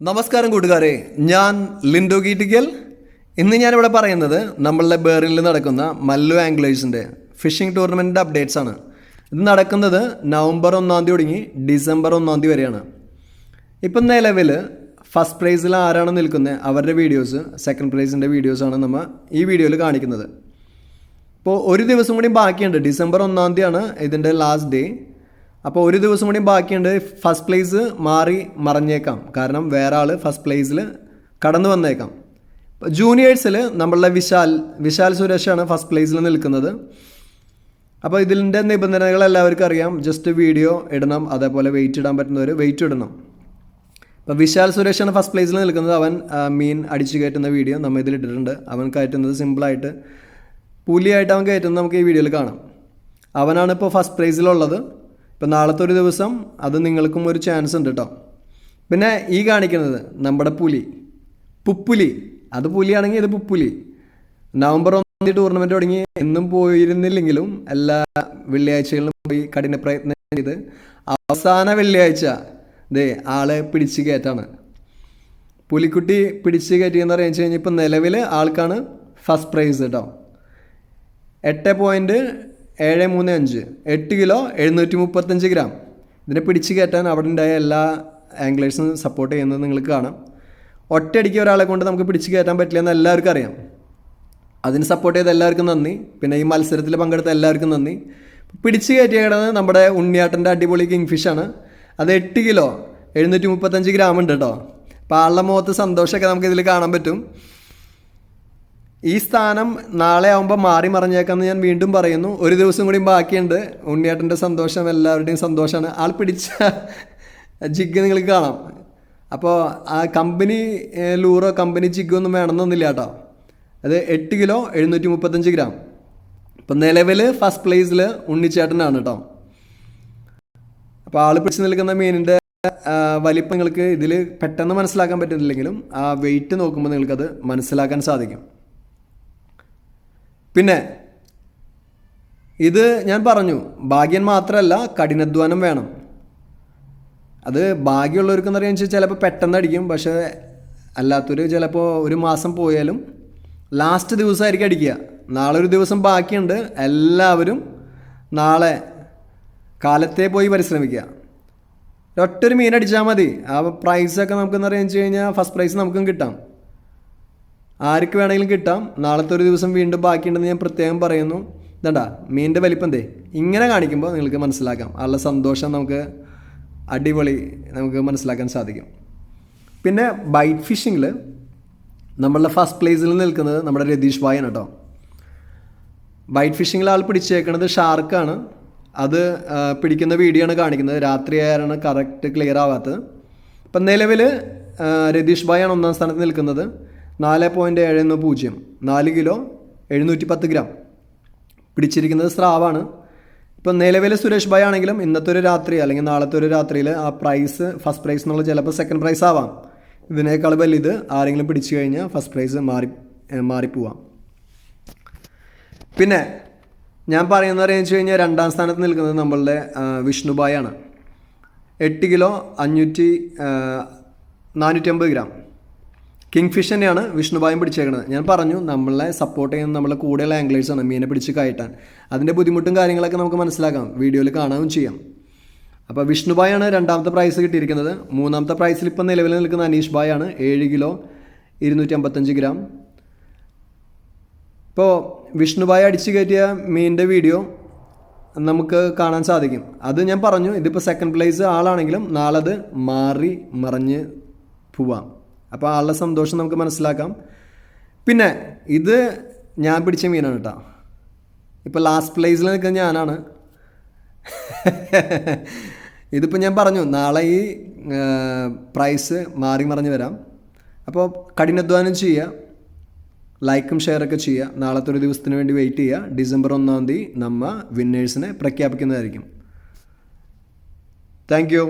നമസ്കാരം കൂട്ടുകാരെ, ഞാൻ ലിൻഡോ ഗീറ്റിക്കൽ. ഇന്ന് ഞാനിവിടെ പറയുന്നത് നമ്മളുടെ ബെറിനിൽ നടക്കുന്ന മല്ലു ആംഗ്ലേഴ്സിൻ്റെ ഫിഷിംഗ് ടൂർണമെൻറ്റിൻ്റെ അപ്ഡേറ്റ്സ് ആണ്. ഇത് നടക്കുന്നത് നവംബർ 1 തുടങ്ങി ഡിസംബർ 1 വരെയാണ്. ഇപ്പം നിലവിൽ ഫസ്റ്റ് പ്രൈസിൽ ആരാണ് നിൽക്കുന്നത് അവരുടെ വീഡിയോസ്, സെക്കൻഡ് പ്രൈസിൻ്റെ വീഡിയോസാണ് നമ്മൾ ഈ വീഡിയോയിൽ കാണിക്കുന്നത്. ഇപ്പോൾ ഒരു ദിവസം കൂടി ബാക്കിയുണ്ട്. ഡിസംബർ 1 ഇതിൻ്റെ ലാസ്റ്റ് ഡേ. അപ്പോൾ ഒരു ദിവസം കൂടി ബാക്കിയുണ്ട്. ഫസ്റ്റ് പ്ലേസ് മാറി മറഞ്ഞേക്കാം, കാരണം വേറെ ആൾ ഫസ്റ്റ് പ്ലേസിൽ കടന്നു വന്നേക്കാം. ജൂനിയേഴ്സിൽ നമ്മളുടെ വിശാൽ സുരേഷാണ് ഫസ്റ്റ് പ്ലേസിൽ നിൽക്കുന്നത്. അപ്പോൾ ഇതിൻ്റെ നിബന്ധനകൾ എല്ലാവർക്കും അറിയാം. ജസ്റ്റ് വീഡിയോ ഇടണം, അതേപോലെ വെയിറ്റ് ഇടാൻ പറ്റുന്നവർ വെയിറ്റ് ഇടണം. അപ്പോൾ വിശാൽ സുരേഷാണ് ഫസ്റ്റ് പ്ലേസിൽ നിൽക്കുന്നത്. അവൻ മീൻ അടിച്ചു കയറ്റുന്ന വീഡിയോ നമ്മൾ ഇതിൽ ഇട്ടിട്ടുണ്ട്. അവൻ കയറ്റുന്നത് സിമ്പിളായിട്ട് പുലിയായിട്ട് അവൻ കയറ്റുന്നത് നമുക്ക് ഈ വീഡിയോയിൽ കാണാം. അവനാണ് ഇപ്പോൾ ഫസ്റ്റ് പ്രൈസിലുള്ളത്. ഇപ്പം നാളത്തെ ഒരു ദിവസം അത് നിങ്ങൾക്കും ഒരു ചാൻസ് ഉണ്ട് കേട്ടോ. പിന്നെ ഈ കാണിക്കുന്നത് നമ്മുടെ പുപ്പുലി, അത് പുലിയാണെങ്കിൽ ഇത് പുപ്പുലി. നവംബർ 1 ടൂർണമെൻറ്റ് തുടങ്ങി എന്നും പോയിരുന്നില്ലെങ്കിലും എല്ലാ വെള്ളിയാഴ്ചകളിലും പോയി കഠിന പ്രയത്നം ചെയ്ത് അവസാന വെള്ളിയാഴ്ച ആളെ പിടിച്ച് കയറ്റാണ്. പുലിക്കുട്ടി പിടിച്ച് കയറ്റിയെന്ന് അറിയിച്ചു കഴിഞ്ഞാൽ ഇപ്പം നിലവിൽ ആൾക്കാണ് ഫസ്റ്റ് പ്രൈസ് കേട്ടോ. 8.735 8 കിലോ 735 ഗ്രാം. ഇതിനെ പിടിച്ച് കയറ്റാൻ അവിടെ ഉണ്ടായ എല്ലാ ആംഗ്ലേഴ്സും സപ്പോർട്ട് ചെയ്യുന്നത് നിങ്ങൾക്ക് കാണാം. ഒറ്റയടിക്ക് ഒരാളെ കൊണ്ട് നമുക്ക് പിടിച്ച് കയറ്റാൻ പറ്റില്ല എന്ന് എല്ലാവർക്കും അറിയാം. അതിന് സപ്പോർട്ട് ചെയ്ത എല്ലാവർക്കും നന്ദി. പിന്നെ ഈ മത്സരത്തിൽ പങ്കെടുത്ത എല്ലാവർക്കും നന്ദി. പിടിച്ച് കയറ്റി കിടന്നത് നമ്മുടെ ഉണ്ണിയാട്ടൻ്റെ അടിപൊളി കിങ് ഫിഷാണ്. അത് 8 കിലോ 735 ഗ്രാം ഉണ്ട് കേട്ടോ. അപ്പോൾ ആളുടെ മുഖത്ത് സന്തോഷമൊക്കെ നമുക്കിതിൽ കാണാൻ പറ്റും. ഈ സ്ഥാനം നാളെ ആകുമ്പോൾ മാറി മറിഞ്ഞേക്കാമെന്ന് ഞാൻ വീണ്ടും പറയുന്നു. ഒരു ദിവസം കൂടി ബാക്കിയുണ്ട്. ഉണ്ണിയേട്ടൻ്റെ സന്തോഷം എല്ലാവരുടെയും സന്തോഷമാണ്. ആൾ പിടിച്ച ജിഗ് നിങ്ങൾക്ക് കാണാം. അപ്പോൾ ആ കമ്പനി ലൂറോ കമ്പനി ജിഗൊന്നും വേണമെന്നൊന്നുമില്ല കേട്ടോ. അത് 8 കിലോ 735 ഗ്രാം. ഇപ്പം നിലവിൽ ഫസ്റ്റ് പ്ലേസിൽ ഉണ്ണിച്ചേട്ടനാണ് കേട്ടോ. അപ്പോൾ ആൾ പിടിച്ച് നിൽക്കുന്ന മീനിൻ്റെ വലിപ്പം നിങ്ങൾക്ക് ഇതിൽ പെട്ടെന്ന് മനസ്സിലാക്കാൻ പറ്റുന്നില്ലെങ്കിലും ആ വെയിറ്റ് നോക്കുമ്പോൾ നിങ്ങൾക്കത് മനസ്സിലാക്കാൻ സാധിക്കും. പിന്നെ ഇത് ഞാൻ പറഞ്ഞു, ഭാഗ്യം മാത്രമല്ല കഠിനാധ്വാനം വേണം. അത് ഭാഗ്യമുള്ളവർക്കെന്ന് പറയുക വെച്ചാൽ ചിലപ്പോൾ പെട്ടെന്ന് അടിക്കും. പക്ഷേ അല്ലാത്തൊരു ചിലപ്പോൾ ഒരു മാസം പോയാലും ലാസ്റ്റ് ദിവസമായിരിക്കും അടിക്കുക. നാളെ ഒരു ദിവസം ബാക്കിയുണ്ട്. എല്ലാവരും നാളെ കാലത്തെ പോയി പരിശ്രമിക്കുക. ഒറ്റൊരു മീൻ അടിച്ചാൽ മതി. ആ പ്രൈസൊക്കെ നമുക്കെന്ന് പറയുക കഴിഞ്ഞാൽ ഫസ്റ്റ് പ്രൈസ് നമുക്കും കിട്ടാം. ആർക്ക് വേണമെങ്കിലും കിട്ടാം. നാളത്തെ ഒരു ദിവസം വീണ്ടും ബാക്കിയുണ്ടെന്ന് ഞാൻ പ്രത്യേകം പറയുന്നു. ഇതണ്ടാ മീനിൻ്റെ വലിപ്പം ഇങ്ങനെ കാണിക്കുമ്പോൾ നിങ്ങൾക്ക് മനസ്സിലാക്കാം. ആളുടെ സന്തോഷം നമുക്ക് അടിപൊളി നമുക്ക് മനസ്സിലാക്കാൻ സാധിക്കും. പിന്നെ ബൈറ്റ് ഫിഷിങ്ങിൽ നമ്മളുടെ ഫസ്റ്റ് പ്ലേസിൽ നിൽക്കുന്നത് നമ്മുടെ രതീഷ് ഭായാണ് കേട്ടോ. ബൈറ്റ് ഫിഷിങ്ങിൽ ആൾ പിടിച്ചേക്കുന്നത് ഷാർക്കാണ്. അത് പിടിക്കുന്ന വീഡിയോ ആണ് കാണിക്കുന്നത്. രാത്രി ആയാണ് കറക്റ്റ് ക്ലിയർ ആവാത്തത്. ഇപ്പം നിലവിൽ രതീഷ് ഭായാണ് 1 സ്ഥാനത്ത് നിൽക്കുന്നത്. 4.710 4 കിലോ 710 ഗ്രാം. പിടിച്ചിരിക്കുന്നത് സ്രാവാണ്. ഇപ്പം നിലവിൽ സുരേഷ് ഭായ് ആണെങ്കിലും ഇന്നത്തെ ഒരു രാത്രി അല്ലെങ്കിൽ നാളത്തെ ഒരു രാത്രിയിൽ ആ പ്രൈസ് ഫസ്റ്റ് പ്രൈസ് എന്നുള്ളത് ചിലപ്പോൾ സെക്കൻഡ് പ്രൈസ് ആവാം. ഇതിനേക്കാൾ വലുത് ആരെങ്കിലും പിടിച്ചു കഴിഞ്ഞാൽ ഫസ്റ്റ് പ്രൈസ് മാറിപ്പോവാം. പിന്നെ ഞാൻ പറയുന്നത് അറിയിച്ചു കഴിഞ്ഞാൽ 2 സ്ഥാനത്ത് നിൽക്കുന്നത് നമ്മളുടെ വിഷ്ണുഭായാണ്. 8 കിലോ 450 ഗ്രാം. കിങ് ഫിഷ് തന്നെയാണ് വിഷ്ണുഭായും പിടിച്ചേക്കുന്നത്. ഞാൻ പറഞ്ഞു നമ്മളെ സപ്പോർട്ട് ചെയ്യുന്ന നമ്മളെ കൂടെയുള്ള ആംഗ്ലേഴ്സാണ് മീനെ പിടിച്ച് കയറ്റാൻ. അതിൻ്റെ ബുദ്ധിമുട്ടും കാര്യങ്ങളൊക്കെ നമുക്ക് മനസ്സിലാക്കാം, വീഡിയോയിൽ കാണാനും ചെയ്യാം. അപ്പോൾ വിഷ്ണുഭായാണ് 2ാമത്തെ പ്രൈസ് കിട്ടിയിരിക്കുന്നത്. 3ാമത്തെ പ്രൈസിൽ ഇപ്പം നിലവിൽ നിൽക്കുന്ന അനീഷ് ഭായാണ് 7 കിലോ 255 ഗ്രാം. ഇപ്പോൾ വിഷ്ണുഭായ് അടിച്ചു കയറ്റിയ മീനിൻ്റെ വീഡിയോ നമുക്ക് കാണാൻ സാധിക്കും. അത് ഞാൻ പറഞ്ഞു, ഇതിപ്പോൾ സെക്കൻഡ് പ്ലേസ് ആളാണെങ്കിലും നാളെ അത് മാറി മറിഞ്ഞ് പോവാം. അപ്പോൾ ആളുടെ സന്തോഷം നമുക്ക് മനസ്സിലാക്കാം. പിന്നെ ഇത് ഞാൻ പിടിച്ച മീനാണ് കേട്ടോ. ഇപ്പോൾ ലാസ്റ്റ് പ്ലേസിൽ നിൽക്കുന്ന ഞാനാണ്. ഇതിപ്പോൾ ഞാൻ പറഞ്ഞു നാളെ ഈ പ്രൈസ് മാറി മറിഞ്ഞ് വരാം. അപ്പോൾ കഠിനാധ്വാനം ചെയ്യുക, ലൈക്കും ഷെയറൊക്കെ ചെയ്യുക. നാളത്തെ ഒരു ദിവസത്തിന് വേണ്ടി വെയിറ്റ് ചെയ്യുക. ഡിസംബർ 1 നമ്മൾ വിന്നേഴ്സിനെ പ്രഖ്യാപിക്കുന്നതായിരിക്കും. Thank you.